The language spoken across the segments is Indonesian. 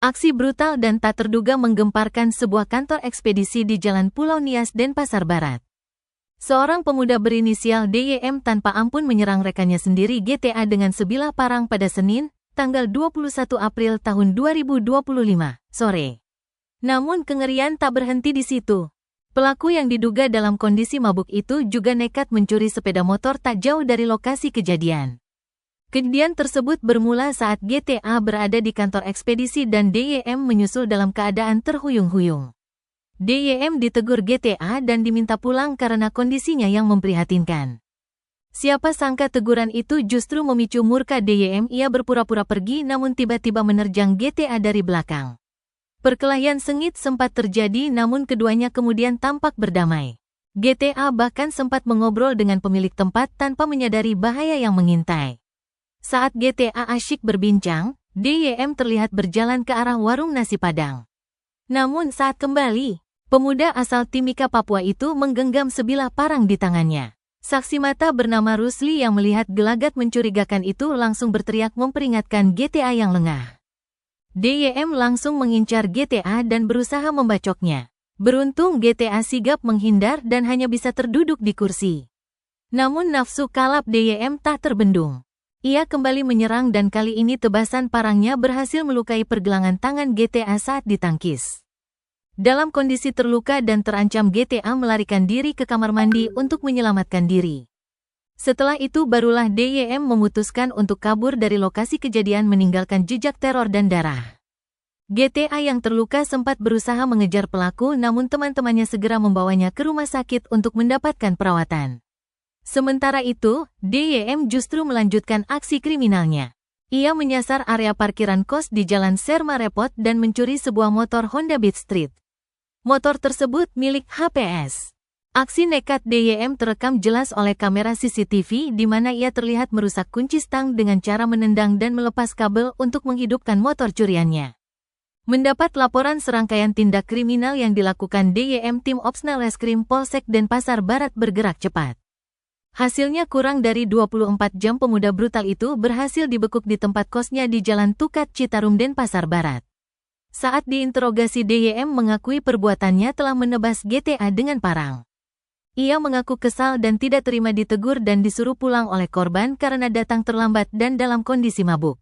Aksi brutal dan tak terduga menggemparkan sebuah kantor ekspedisi di Jalan Pulau Nias, Denpasar Barat. Seorang pemuda berinisial DYM tanpa ampun menyerang rekannya sendiri GTA dengan sebilah parang pada Senin, tanggal 21 April tahun 2025, sore. Namun kengerian tak berhenti di situ. Pelaku yang diduga dalam kondisi mabuk itu juga nekat mencuri sepeda motor tak jauh dari lokasi kejadian. Kejadian tersebut bermula saat GTA berada di kantor ekspedisi dan DYM menyusul dalam keadaan terhuyung-huyung. DYM ditegur GTA dan diminta pulang karena kondisinya yang memprihatinkan. Siapa sangka teguran itu justru memicu murka DYM. Ia berpura-pura pergi namun tiba-tiba menerjang GTA dari belakang. Perkelahian sengit sempat terjadi namun keduanya kemudian tampak berdamai. GTA bahkan sempat mengobrol dengan pemilik tempat tanpa menyadari bahaya yang mengintai. Saat GTA asyik berbincang, DYM terlihat berjalan ke arah warung nasi Padang. Namun saat kembali, pemuda asal Timika, Papua itu menggenggam sebilah parang di tangannya. Saksi mata bernama Rusli yang melihat gelagat mencurigakan itu langsung berteriak memperingatkan GTA yang lengah. DYM langsung mengincar GTA dan berusaha membacoknya. Beruntung GTA sigap menghindar dan hanya bisa terduduk di kursi. Namun nafsu kalap DYM tak terbendung. Ia kembali menyerang dan kali ini tebasan parangnya berhasil melukai pergelangan tangan GTA saat ditangkis. Dalam kondisi terluka dan terancam, GTA melarikan diri ke kamar mandi untuk menyelamatkan diri. Setelah itu barulah DYM memutuskan untuk kabur dari lokasi kejadian meninggalkan jejak teror dan darah. GTA yang terluka sempat berusaha mengejar pelaku namun teman-temannya segera membawanya ke rumah sakit untuk mendapatkan perawatan. Sementara itu, DYM justru melanjutkan aksi kriminalnya. Ia menyasar area parkiran kos di Jalan Serma Repot dan mencuri sebuah motor Honda Beat Street. Motor tersebut milik HPS. Aksi nekat DYM terekam jelas oleh kamera CCTV di mana ia terlihat merusak kunci stang dengan cara menendang dan melepas kabel untuk menghidupkan motor curiannya. Mendapat laporan serangkaian tindak kriminal yang dilakukan DYM, tim Opsnal Reskrim Polsek Denpasar Barat bergerak cepat. Hasilnya kurang dari 24 jam pemuda brutal itu berhasil dibekuk di tempat kosnya di Jalan Tukat, Citarum, Denpasar Barat. Saat diinterogasi, DYM mengakui perbuatannya telah menebas GTA dengan parang. Ia mengaku kesal dan tidak terima ditegur dan disuruh pulang oleh korban karena datang terlambat dan dalam kondisi mabuk.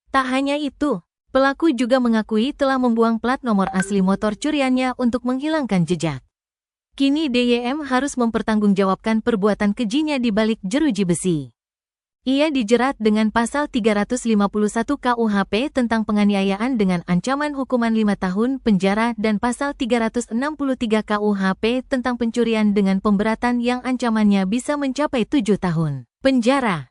Tak hanya itu, pelaku juga mengakui telah membuang plat nomor asli motor curiannya untuk menghilangkan jejak. Kini DYM harus mempertanggungjawabkan perbuatan kejinya di balik jeruji besi. Ia dijerat dengan pasal 351 KUHP tentang penganiayaan dengan ancaman hukuman 5 tahun penjara dan pasal 363 KUHP tentang pencurian dengan pemberatan yang ancamannya bisa mencapai 7 tahun penjara.